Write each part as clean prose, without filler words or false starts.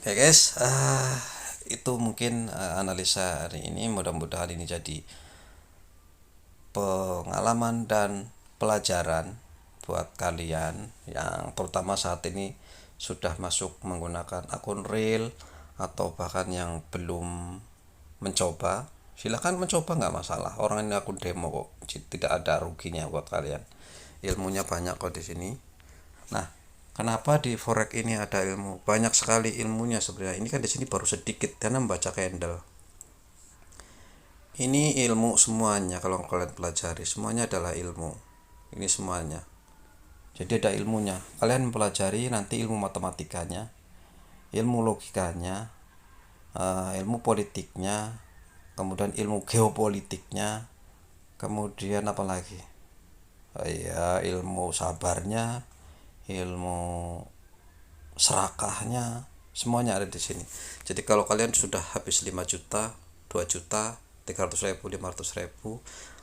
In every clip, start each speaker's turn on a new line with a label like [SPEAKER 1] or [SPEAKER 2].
[SPEAKER 1] Oke guys, itu mungkin analisa hari ini. Mudah-mudahan ini jadi pengalaman dan pelajaran buat kalian yang terutama saat ini sudah masuk menggunakan akun real atau bahkan yang belum mencoba. Silahkan mencoba, nggak masalah. Orang ini akun demo kok, tidak ada ruginya buat kalian. Ilmunya banyak kok di sini. Nah, kenapa di forex ini ada ilmu? Banyak sekali ilmunya sebenarnya. Ini kan di sini baru sedikit karena membaca candle. Ini ilmu semuanya, kalau kalian pelajari semuanya adalah ilmu. Ini semuanya. Jadi ada ilmunya. Kalian mempelajari nanti ilmu matematikanya, ilmu logikanya, ilmu politiknya, kemudian ilmu geopolitiknya, kemudian apa lagi? Ya, ilmu sabarnya, ilmu serakahnya, semuanya ada di sini. Jadi kalau kalian sudah habis 5 juta, 2 juta, 300.000, 500.000,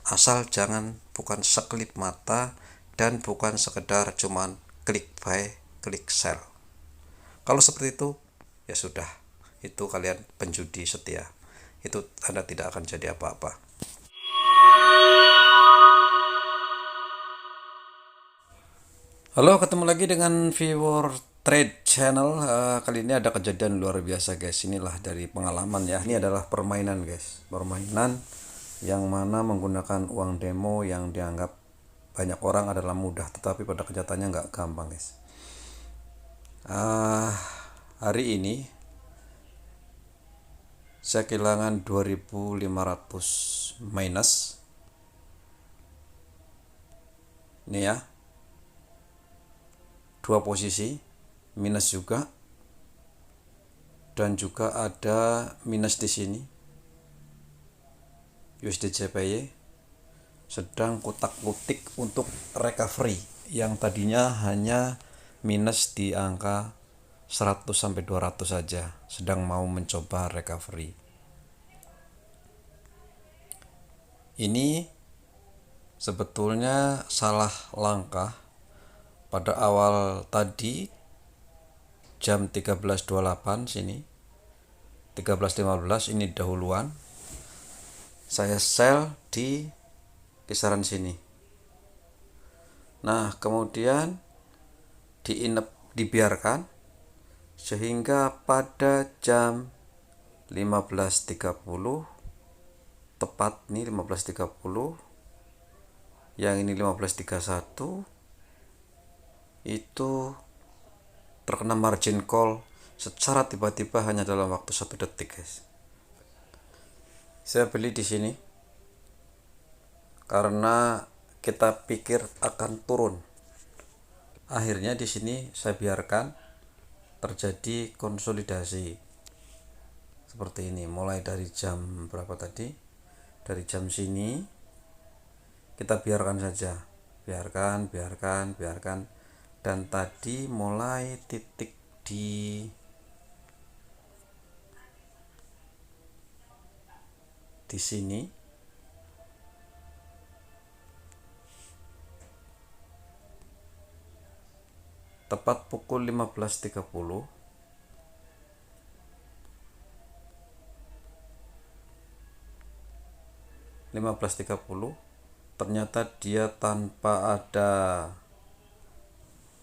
[SPEAKER 1] asal jangan bukan sekelip mata dan bukan sekedar cuman klik buy, klik sell. Kalau seperti itu, ya sudah, itu kalian penjudi setia. Itu Anda tidak akan jadi apa-apa. Halo, ketemu lagi dengan viewer trade channel. Kali ini ada kejadian luar biasa guys. Inilah dari pengalaman ya. Ini adalah permainan guys. Permainan yang mana menggunakan uang demo yang dianggap banyak orang adalah mudah, tetapi pada kenyataannya nggak gampang guys. Ah, hari ini saya kehilangan 2.500 minus. Ini ya, dua posisi minus juga, dan juga ada minus di sini. USD JPY sedang kutak-kutik untuk recovery yang tadinya hanya minus di angka 100 sampai 200 saja, sedang mau mencoba recovery. Ini sebetulnya salah langkah pada awal tadi jam 13.28 sini, 13.15 ini dahuluan saya sell di kisaran sini. Nah, kemudian dibiarkan sehingga pada jam 15.30, tepat nih 15.30, yang ini 15.31, itu terkena margin call secara tiba-tiba hanya dalam waktu 1 detik guys. Saya beli di sini karena kita pikir akan turun. Akhirnya di sini saya biarkan terjadi konsolidasi seperti ini. Mulai dari jam berapa tadi? Dari jam sini kita biarkan saja, biarkan. Dan tadi mulai titik di sini tepat pukul 15.30 ternyata dia tanpa ada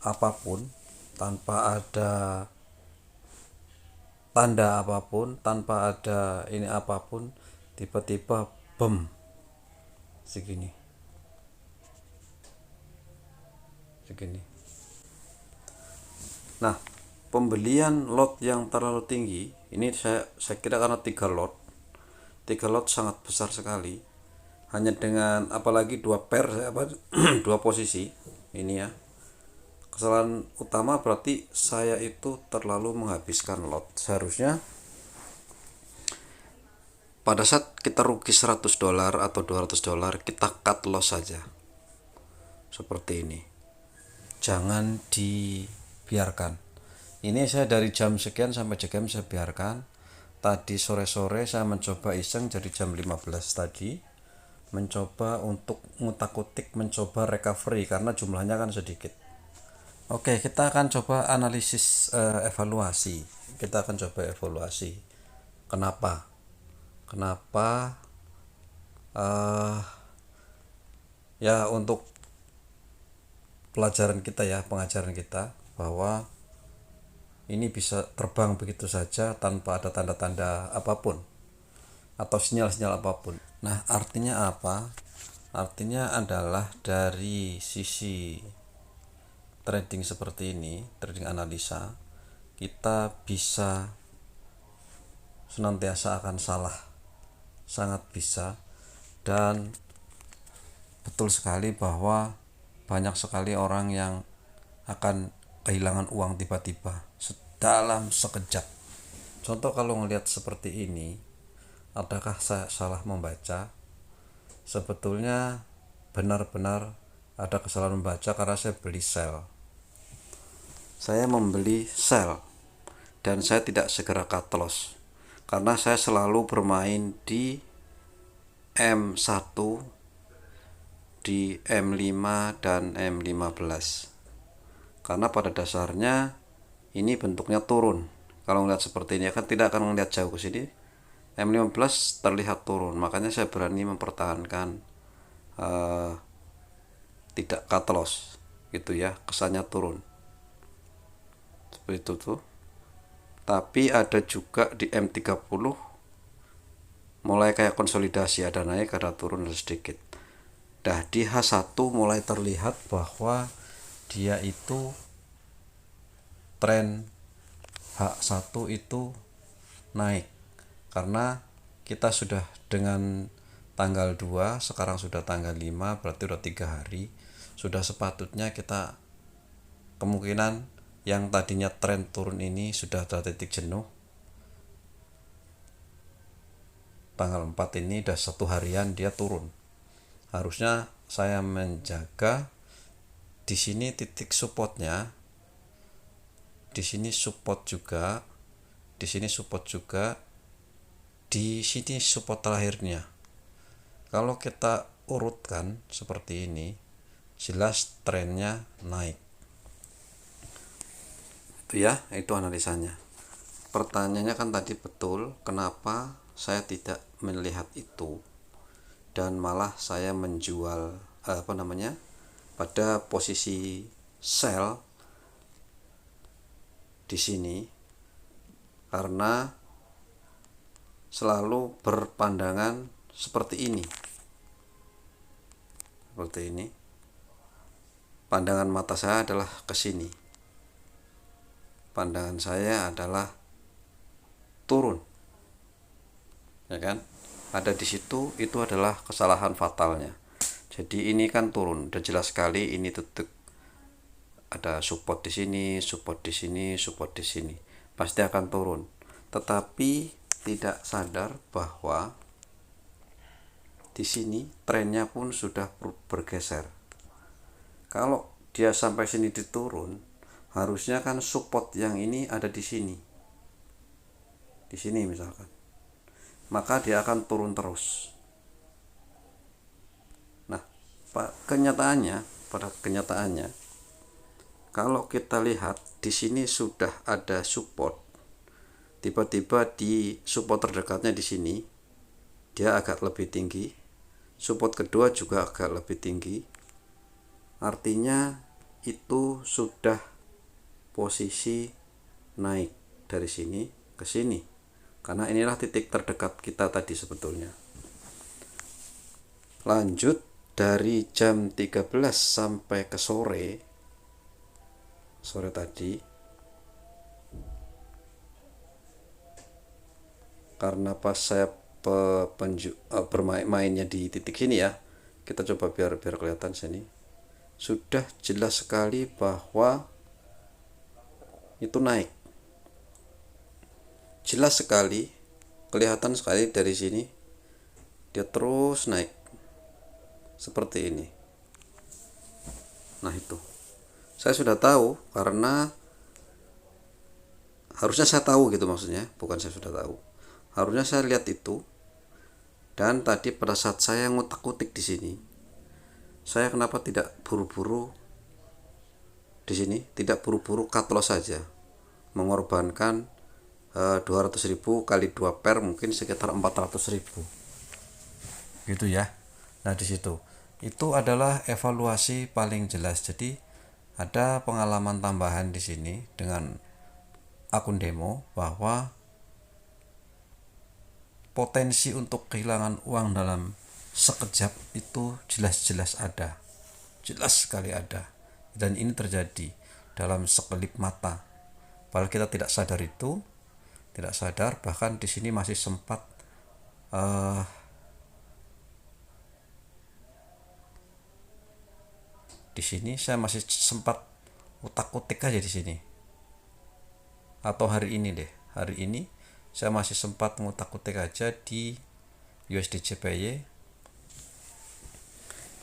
[SPEAKER 1] apapun, tanpa ada tanda apapun, tanpa ada ini apapun, tiba-tiba bom segini. Nah, pembelian lot yang terlalu tinggi ini saya kira karena 3 lot sangat besar sekali. Hanya dengan apalagi dua posisi ini ya. Kesalahan utama berarti saya itu terlalu menghabiskan lot. Seharusnya pada saat kita rugi $100 atau $200, kita cut loss saja. Seperti ini. Jangan dibiarkan. Ini saya dari jam sekian sampai jam saya biarkan. Tadi sore-sore saya mencoba iseng dari jam 15 tadi, mencoba untuk ngutak-kutik, mencoba recovery karena jumlahnya kan sedikit. Oke, kita akan coba analisis evaluasi. Kita akan coba evaluasi. Kenapa? Kenapa eh ya untuk pelajaran kita ya, pengajaran kita bahwa ini bisa terbang begitu saja tanpa ada tanda-tanda apapun atau sinyal-sinyal apapun. Nah, artinya apa? Artinya adalah dari sisi trading seperti ini, trading analisa, kita bisa senantiasa akan salah, sangat bisa. Dan betul sekali bahwa banyak sekali orang yang akan kehilangan uang tiba-tiba dalam sekejap. Contoh kalau ngelihat seperti ini, adakah saya salah membaca? Sebetulnya benar-benar ada kesalahan membaca karena saya beli sell. Saya membeli sell dan saya tidak segera cut loss karena saya selalu bermain di M1, di M5 dan M15. Karena pada dasarnya ini bentuknya turun. Kalau melihat seperti ini kan tidak akan melihat jauh ke sini. M15 terlihat turun, makanya saya berani mempertahankan tidak cut loss gitu ya, kesannya turun seperti itu tuh. Tapi ada juga di M30 mulai kayak konsolidasi, ada naik ada turun sedikit. Nah, di H1 mulai terlihat bahwa dia itu tren H1 itu naik karena kita sudah dengan tanggal 2, sekarang sudah tanggal 5, berarti udah 3 hari. Sudah sepatutnya kita kemungkinan yang tadinya tren turun ini sudah ada titik jenuh. Tanggal 4 ini udah 1 harian dia turun. Harusnya saya menjaga di sini titik supportnya, di sini support juga, di sini support juga, di sini support terakhirnya. Kalau kita urutkan seperti ini, jelas trennya naik. Itu ya, itu analisanya. Pertanyaannya kan tadi betul, kenapa saya tidak melihat itu dan malah saya menjual pada posisi sell di sini karena selalu berpandangan seperti ini. Seperti ini. Pandangan mata saya adalah ke sini. Pandangan saya adalah turun. Ya kan? Ada di situ, itu adalah kesalahan fatalnya. Jadi ini kan turun, udah jelas sekali ini titik ada support di sini, support di sini, support di sini. Pasti akan turun. Tetapi tidak sadar bahwa di sini trennya pun sudah bergeser. Kalau dia sampai sini diturun, harusnya kan support yang ini ada di sini. Di sini misalkan. Maka dia akan turun terus. Nah, pada kenyataannya kalau kita lihat di sini sudah ada support. Tiba-tiba di support terdekatnya di sini dia agak lebih tinggi. Support kedua juga agak lebih tinggi. Artinya itu sudah posisi naik dari sini ke sini. Karena inilah titik terdekat kita tadi sebetulnya. Lanjut dari jam 13 sampai ke sore tadi, karena pas saya bermainnya di titik sini ya, kita coba biar kelihatan sini, sudah jelas sekali bahwa itu naik, jelas sekali, kelihatan sekali dari sini dia terus naik seperti ini. Nah, itu saya sudah tahu karena harusnya saya tahu gitu, maksudnya bukan saya sudah tahu, harusnya saya lihat itu. Dan tadi pada saat saya ngutak-ngutik di sini, saya kenapa tidak buru-buru di sini tidak buru-buru cut loss saja, mengorbankan 200.000 kali 2 pair mungkin sekitar 400.000 gitu ya. Nah di situ itu adalah evaluasi paling jelas. Jadi ada pengalaman tambahan di sini dengan akun demo bahwa potensi untuk kehilangan uang dalam sekejap itu jelas-jelas ada, jelas sekali ada, dan ini terjadi dalam sekelip mata. Padahal kita tidak sadar itu, tidak sadar. Bahkan di sini masih sempat di sini saya masih sempat utak-utik aja di sini. Atau hari ini deh, hari ini saya masih sempat ngutak-utik aja di USD JPY.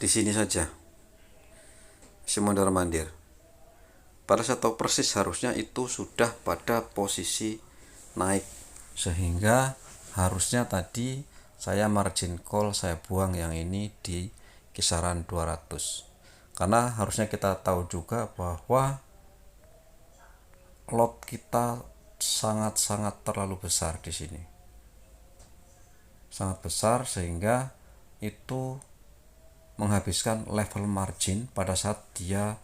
[SPEAKER 1] Di sini saja, si mondar-mandir. Pada saya tahu persis harusnya itu sudah pada posisi naik, sehingga harusnya tadi saya margin call saya buang yang ini di kisaran 200. Karena harusnya kita tahu juga bahwa lot kita sangat-sangat terlalu besar di sini. Sangat besar sehingga itu menghabiskan level margin pada saat dia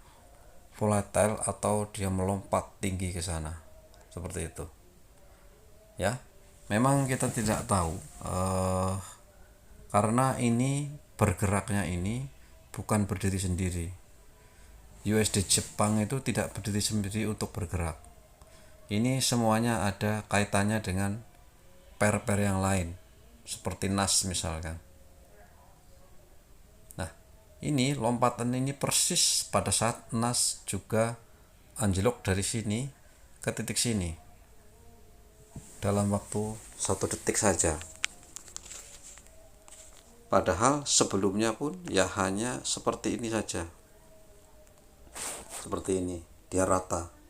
[SPEAKER 1] volatile atau dia melompat tinggi ke sana. Seperti itu. Ya. Memang kita tidak tahu karena ini bergeraknya ini bukan berdiri sendiri. USD Jepang itu tidak berdiri sendiri untuk bergerak. Ini semuanya ada kaitannya dengan pair-pair yang lain, seperti NAS misalkan. Nah, ini lompatan ini persis pada saat NAS juga anjlok dari sini ke titik sini dalam waktu 1 detik saja. Padahal sebelumnya pun ya hanya seperti ini saja. Seperti ini, dia rata.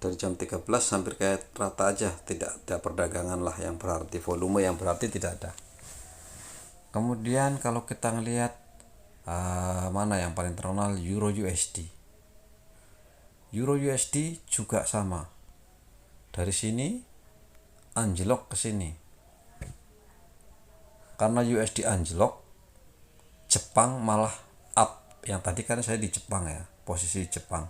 [SPEAKER 1] Dari jam 13 hampir kayak rata aja, tidak ada perdagangan lah yang berarti, volume yang berarti tidak ada. Kemudian kalau kita ngelihat mana yang paling terkenal, Euro USD. Euro USD juga sama. Dari sini anjlok ke sini. Karena USD anjlok, Jepang malah up. Yang tadi kan saya di Jepang ya, posisi Jepang.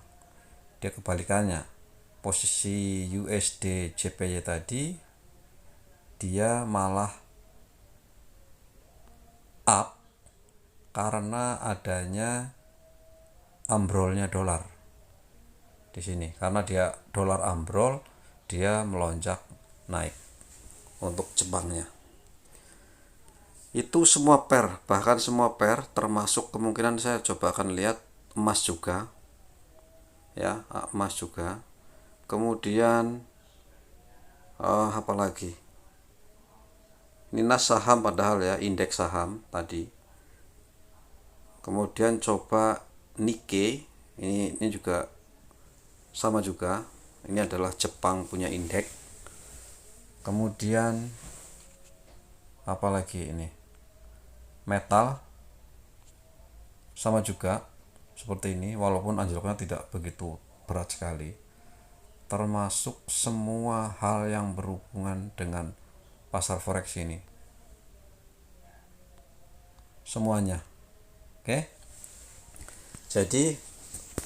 [SPEAKER 1] Dia kebalikannya. Posisi USD JPY tadi dia malah up karena adanya ambrolnya dolar di sini. Karena dia dolar ambrol, dia melonjak naik untuk Jepangnya. Itu semua pair, bahkan semua pair termasuk kemungkinan saya coba akan lihat emas juga. Ya, emas juga. Kemudian apa lagi? Ini NAS saham padahal ya, indeks saham tadi. Kemudian coba Nikkei, ini juga sama juga. Ini adalah Jepang punya indeks. Kemudian apa lagi ini? Metal sama juga seperti ini, walaupun anjloknya tidak begitu berat sekali. Termasuk semua hal yang berhubungan dengan pasar forex ini, semuanya. Oke. Jadi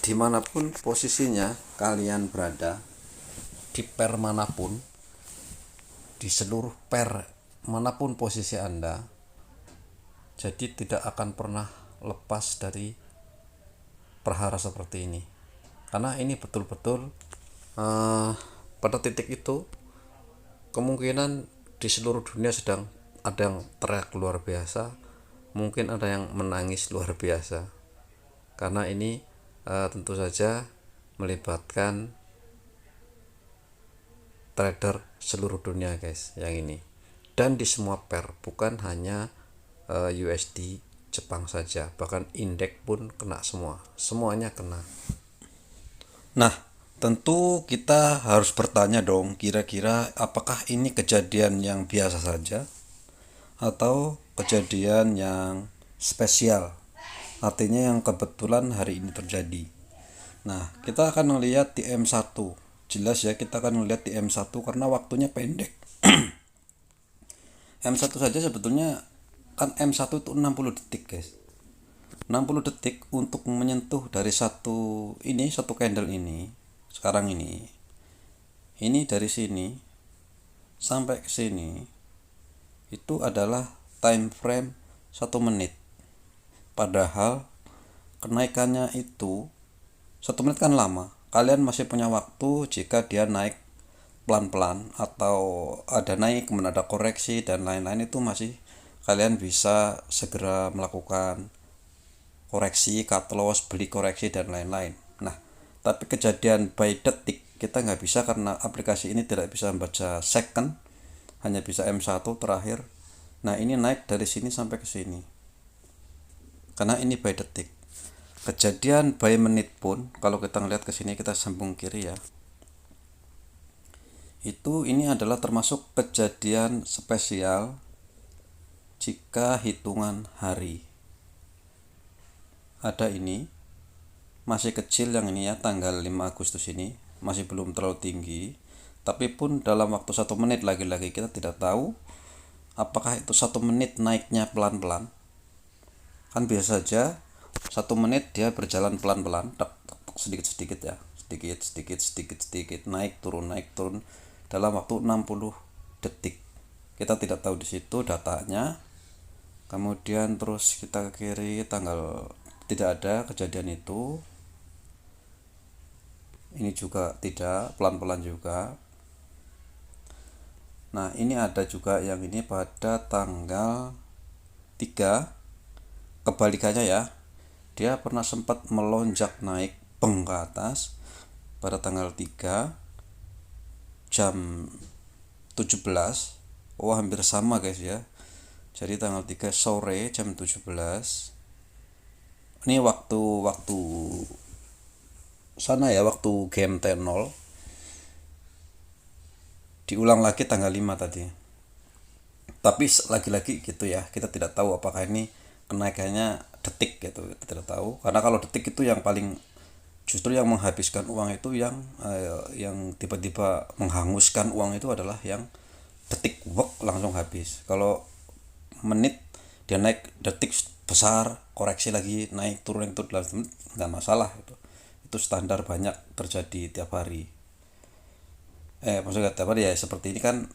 [SPEAKER 1] dimanapun posisinya kalian berada, di pair manapun, di seluruh pair manapun posisi Anda, jadi tidak akan pernah lepas dari perhara seperti ini. Karena ini betul-betul pada titik itu kemungkinan di seluruh dunia sedang ada yang teriak luar biasa, mungkin ada yang menangis luar biasa, karena ini tentu saja melibatkan trader seluruh dunia guys yang ini, dan di semua pair, bukan hanya USD Jepang saja, bahkan indeks pun kena semua, semuanya kena. Nah, tentu kita harus bertanya dong, kira-kira apakah ini kejadian yang biasa saja atau kejadian yang spesial, artinya yang kebetulan hari ini terjadi. Nah, kita akan melihat di M1. Jelas ya, kita akan melihat di M1 karena waktunya pendek. M1 saja sebetulnya kan M1 itu 60 detik, guys. 60 detik untuk menyentuh dari satu candle ini. Sekarang ini. Ini dari sini sampai ke sini itu adalah time frame 1 menit. Padahal kenaikannya itu 1 menit kan lama. Kalian masih punya waktu jika dia naik pelan-pelan atau ada naik kemudian ada koreksi dan lain-lain, itu masih kalian bisa segera melakukan koreksi, cut loss, beli koreksi dan lain-lain. Nah, tapi kejadian by detik kita nggak bisa karena aplikasi ini tidak bisa membaca second, hanya bisa M1 terakhir. Nah, ini naik dari sini sampai ke sini karena ini by detik. Kejadian by menit pun kalau kita ngelihat ke sini, kita sambung kiri ya, itu ini adalah termasuk kejadian spesial jika hitungan hari. Ada ini masih kecil yang ini ya, tanggal 5 Agustus ini masih belum terlalu tinggi, tapi pun dalam waktu 1 menit lagi-lagi kita tidak tahu apakah itu 1 menit naiknya pelan-pelan. Kan biasa saja 1 menit dia berjalan pelan-pelan, sedikit-sedikit ya, sedikit naik turun dalam waktu 60 detik. Kita tidak tahu di situ datanya. Kemudian terus kita ke kiri, tanggal tidak ada kejadian itu. Ini juga tidak, pelan-pelan juga. Nah, ini ada juga yang ini pada tanggal 3, kebalikannya ya. Dia pernah sempat melonjak naik beng ke atas pada tanggal 3 jam 17. Oh, hampir sama guys ya. Jadi tanggal 3 sore jam 17. Ini waktu sana ya, waktu GMT 0. Diulang lagi tanggal 5 tadi. Tapi lagi-lagi gitu ya, kita tidak tahu apakah ini kenaikannya detik gitu, kita tidak tahu. Karena kalau detik itu yang paling, justru yang menghabiskan uang itu yang tiba-tiba menghanguskan uang itu adalah yang detik, langsung habis. Kalau menit dia naik, detik besar, koreksi lagi, naik turun itu nggak masalah itu standar, banyak terjadi tiap hari. Maksudnya tiap hari ya, seperti ini kan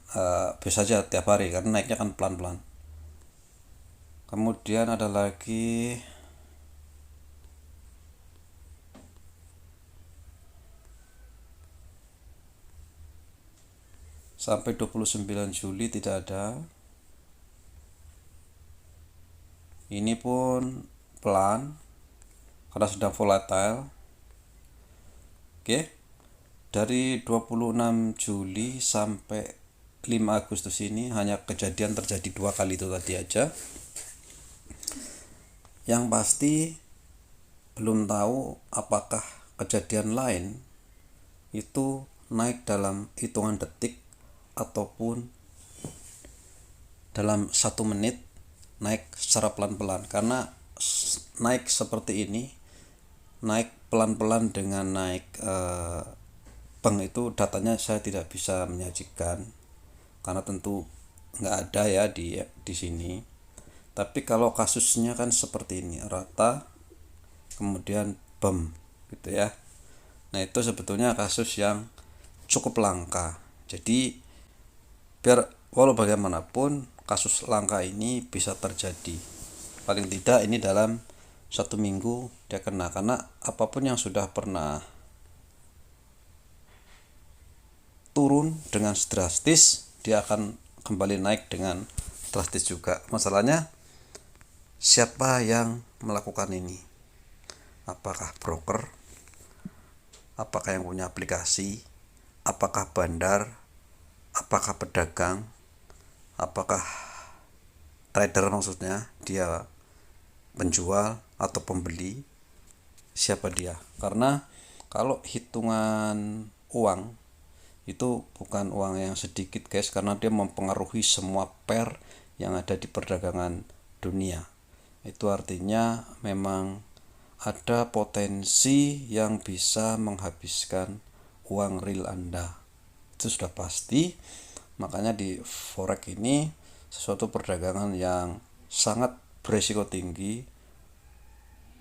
[SPEAKER 1] biasa aja tiap hari karena naiknya kan pelan-pelan. Kemudian ada lagi sampai 29 Juli tidak ada. Ini pun pelan karena sedang volatile. Oke. Dari 26 Juli sampai 5 Agustus ini hanya kejadian terjadi 2 kali itu tadi aja. Yang pasti belum tahu apakah kejadian lain itu naik dalam hitungan detik ataupun dalam 1 menit naik secara pelan-pelan. Karena naik seperti ini, naik pelan-pelan dengan naik bang itu datanya saya tidak bisa menyajikan karena tentu nggak ada ya di sini. Tapi kalau kasusnya kan seperti ini, rata kemudian bam gitu ya. Nah, itu sebetulnya kasus yang cukup langka. Jadi biar walau bagaimanapun kasus langka ini bisa terjadi, paling tidak ini dalam 1 minggu dia kena. Karena apapun yang sudah pernah turun dengan drastis, dia akan kembali naik dengan drastis juga. Masalahnya siapa yang melakukan ini? Apakah broker? Apakah yang punya aplikasi? Apakah bandar? Apakah pedagang? Apakah trader, maksudnya dia penjual atau pembeli? Siapa dia? Karena kalau hitungan uang itu bukan uang yang sedikit guys, karena dia mempengaruhi semua pair yang ada di perdagangan dunia. Itu artinya memang ada potensi yang bisa menghabiskan uang real Anda. Itu sudah pasti. Makanya di forex ini sesuatu perdagangan yang sangat beresiko tinggi,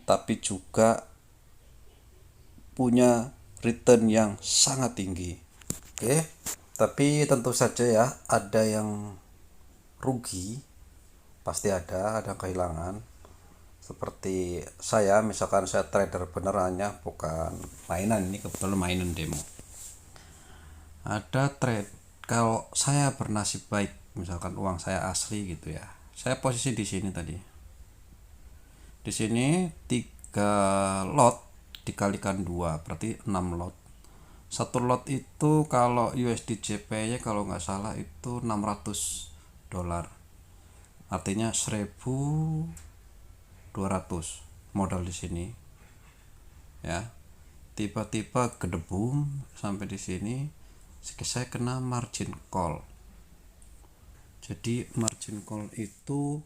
[SPEAKER 1] tapi juga punya return yang sangat tinggi. Oke, tapi tentu saja ya ada yang rugi, pasti ada kehilangan. Seperti saya, misalkan saya trader benerannya, bukan mainan, ini kebetulan mainan demo. Ada trade, kalau saya bernasib baik, misalkan uang saya asli gitu ya, saya posisi di sini tadi. Di sini 3 lot dikalikan 2 berarti 6 lot. Satu lot itu kalau USD JPY kalau nggak salah itu $600, artinya 1.200 modal di sini ya. Tiba-tiba gedebum sampai di sini, saya kena margin call. Jadi margin call itu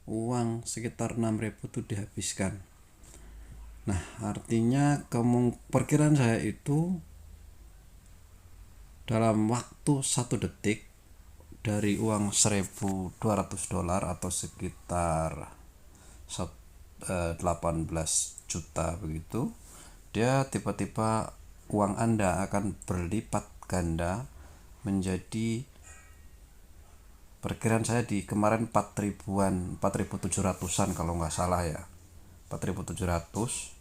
[SPEAKER 1] uang sekitar 6.000 itu dihabiskan. Nah, artinya perkiraan saya itu dalam waktu 1 detik dari uang $1.200 atau sekitar 18 juta begitu, dia tiba-tiba uang Anda akan berlipat ganda menjadi, perkiraan saya di kemarin 4.000-an, 4.700-an kalau nggak salah ya, $4.700.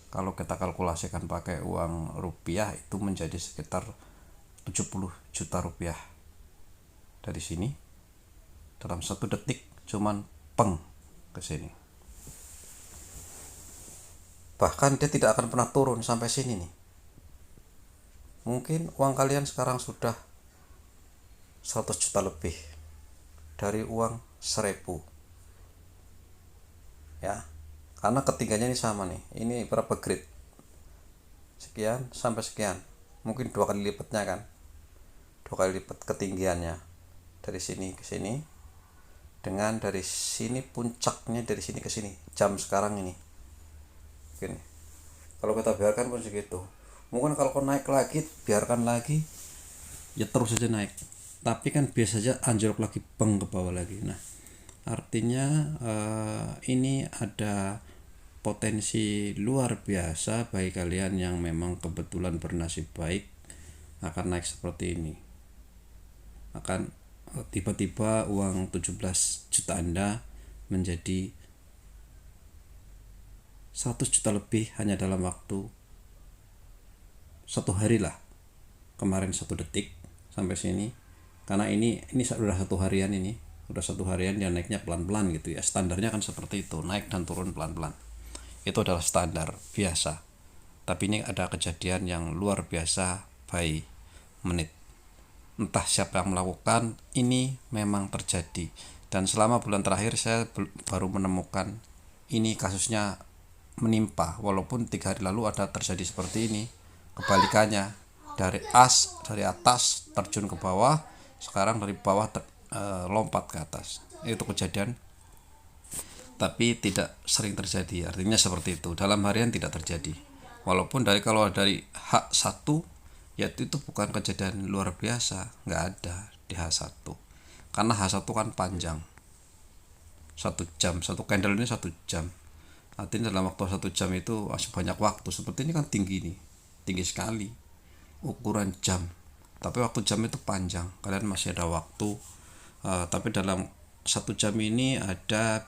[SPEAKER 1] Kalau kita kalkulasikan pakai uang rupiah itu menjadi sekitar 70 juta rupiah. Dari sini dalam 1 detik cuman peng ke sini. Bahkan dia tidak akan pernah turun sampai sini nih. Mungkin uang kalian sekarang sudah 100 juta lebih dari uang 1.000 ya, karena ketiganya ini sama nih. Ini berapa grade, sekian sampai sekian, mungkin 2 kali lipatnya kan, 2 kali lipat ketinggiannya dari sini ke sini, dengan dari sini puncaknya dari sini ke sini jam sekarang ini. Oke, kalau kita biarkan pun segitu. Mungkin kalau naik lagi, biarkan lagi ya, terus saja naik, tapi kan biasanya anjlok lagi, beng ke bawah lagi. Nah, artinya ini ada potensi luar biasa bagi kalian yang memang kebetulan bernasib baik akan naik seperti ini. Akan tiba-tiba uang 17 juta Anda menjadi 100 juta lebih hanya dalam waktu 1 hari lah. Kemarin 1 detik sampai sini, karena ini sudah 1 harian, ini udah 1 harian dia naiknya pelan-pelan gitu ya. Standarnya kan seperti itu, naik dan turun pelan-pelan. Itu adalah standar biasa. Tapi ini ada kejadian yang luar biasa by menit. Entah siapa yang melakukan, ini memang terjadi. Dan selama bulan terakhir saya baru menemukan ini kasusnya menimpa. Walaupun 3 hari lalu ada terjadi seperti ini, kebalikannya, dari atas terjun ke bawah, sekarang dari bawah lompat ke atas. Itu kejadian, tapi tidak sering terjadi. Artinya seperti itu, dalam harian tidak terjadi. Walaupun kalau dari H1 ya itu bukan kejadian luar biasa, nggak ada di H1, karena H1 kan panjang, 1 jam, 1 candle ini 1 jam. Artinya dalam waktu 1 jam itu masih banyak waktu. Seperti ini kan tinggi nih, tinggi sekali ukuran jam, tapi waktu jam itu panjang, kalian masih ada waktu. Tapi dalam 1 jam ini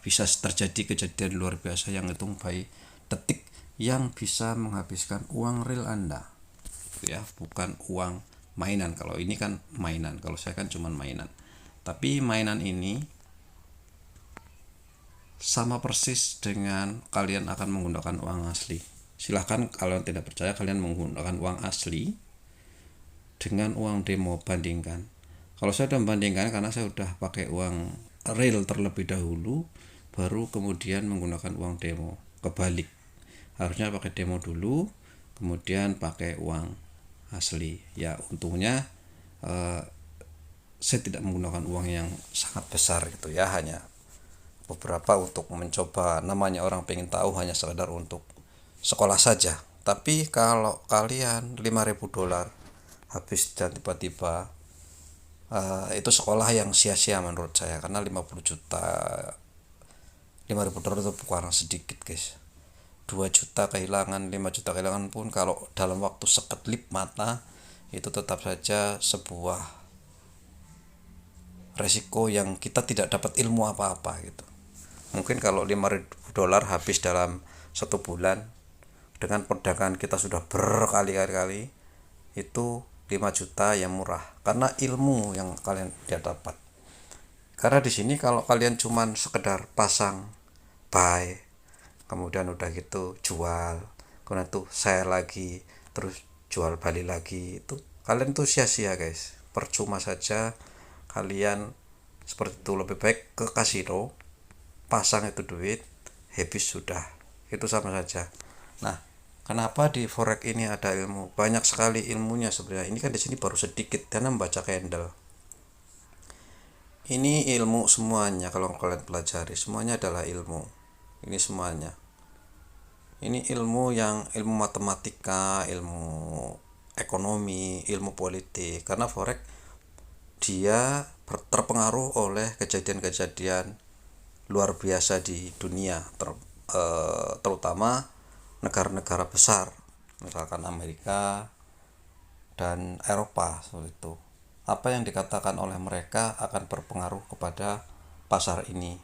[SPEAKER 1] bisa terjadi kejadian luar biasa yang hitung by detik, yang bisa menghabiskan uang real Anda ya, bukan uang mainan. Kalau ini kan mainan, kalau saya kan cuma mainan. Tapi mainan ini sama persis dengan kalian akan menggunakan uang asli. Silahkan kalau tidak percaya, kalian menggunakan uang asli dengan uang demo, bandingkan. Kalau saya sudah membandingkan, karena saya sudah pakai uang real terlebih dahulu, baru kemudian menggunakan uang demo. Kebalik, harusnya pakai demo dulu, kemudian pakai uang asli. Ya untungnya saya tidak menggunakan uang yang sangat besar gitu ya, hanya beberapa untuk mencoba, namanya orang pengen tahu hanya sekedar untuk sekolah saja. Tapi kalau kalian $5.000 habis dan tiba-tiba itu sekolah yang sia-sia menurut saya, karena 50 juta, $5.000 itu bukan sedikit guys. 2 juta kehilangan, 5 juta kehilangan pun kalau dalam waktu sekelip mata itu tetap saja sebuah resiko yang kita tidak dapat ilmu apa-apa gitu. Mungkin kalau $5.000 habis dalam 1 bulan, dengan perdagangan kita sudah berkali-kali, itu 5 juta yang murah karena ilmu yang kalian tidak dapat. Karena di sini kalau kalian cuman sekedar pasang buy, kemudian udah gitu jual, kemudian tuh share lagi, terus jual balik lagi, itu kalian tuh sia-sia guys, percuma saja kalian seperti itu. Lebih baik ke kasino, pasang itu duit, habis sudah, itu sama saja. Nah, kenapa di forex ini ada ilmu? Banyak sekali ilmunya sebenarnya. Ini kan di sini baru sedikit karena membaca candle. Ini ilmu semuanya, kalau kalian pelajari semuanya adalah ilmu. Ini semuanya. Ini ilmu yang ilmu matematika, ilmu ekonomi, ilmu politik. Karena forex dia terpengaruh oleh kejadian-kejadian luar biasa di dunia, terutama negara-negara besar, misalkan Amerika dan Eropa seperti itu. Apa yang dikatakan oleh mereka akan berpengaruh kepada pasar ini,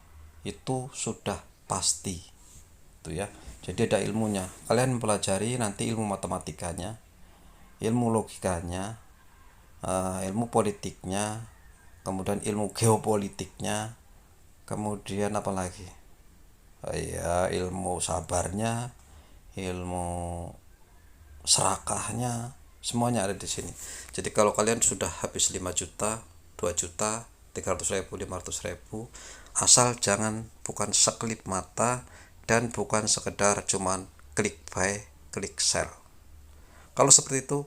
[SPEAKER 1] itu sudah pasti, itu ya. Jadi ada ilmunya. Kalian mempelajari nanti ilmu matematikanya, ilmu logikanya, ilmu politiknya, kemudian ilmu geopolitiknya, kemudian apa lagi? Ya, ilmu sabarnya, ilmu serakahnya, semuanya ada di sini. Jadi kalau kalian sudah habis 5 juta, 2 juta, 300.000, 500.000, asal jangan bukan sekelip mata dan bukan sekedar cuman klik buy, klik sell. Kalau seperti itu,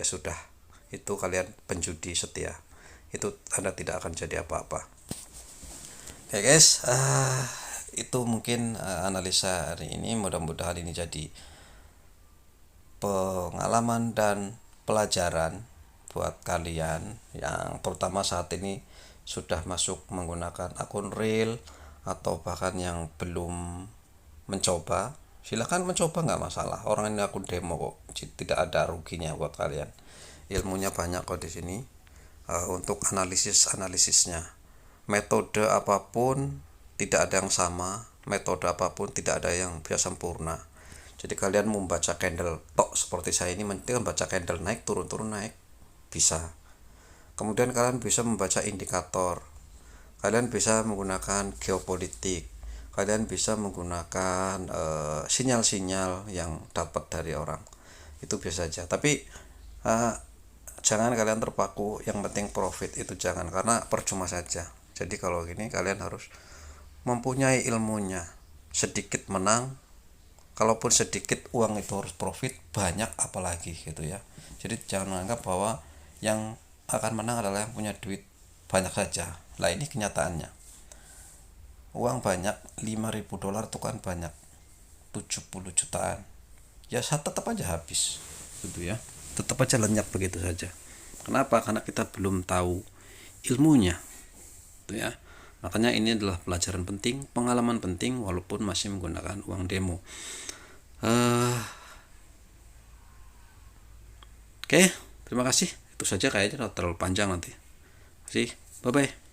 [SPEAKER 1] ya sudah, itu kalian penjudi setia. Itu Anda tidak akan jadi apa-apa. Oke guys, itu mungkin analisa hari ini. Mudah-mudahan ini jadi pengalaman dan pelajaran buat kalian yang terutama saat ini sudah masuk menggunakan akun real, atau bahkan yang belum mencoba. Silahkan mencoba, nggak masalah. Orang ini akun demo kok, tidak ada ruginya buat kalian. Ilmunya banyak kok di sini. Untuk analisisnya, metode apapun tidak ada yang sama, metode apapun tidak ada yang bisa sempurna. Jadi kalian membaca candle tok seperti saya ini, kan baca candle naik turun naik, bisa. Kemudian kalian bisa membaca indikator, kalian bisa menggunakan geopolitik, kalian bisa menggunakan sinyal-sinyal yang dapat dari orang, itu biasa saja. Tapi jangan kalian terpaku yang penting profit, itu jangan, karena percuma saja. Jadi kalau gini kalian harus mempunyai ilmunya. Sedikit menang, kalaupun sedikit uang itu harus profit, banyak apalagi gitu ya. Jadi jangan menganggap bahwa yang akan menang adalah yang punya duit banyak saja. Lah ini kenyataannya, uang banyak, $5.000 itu kan banyak, 70 jutaan, ya tetap aja habis gitu ya, tetap aja lenyap begitu saja. Kenapa? Karena kita belum tahu ilmunya, gitu ya. Makanya ini adalah pelajaran penting, pengalaman penting, walaupun masih menggunakan uang demo. Oke, terima kasih. Itu saja, kayaknya terlalu panjang nanti. Bye bye.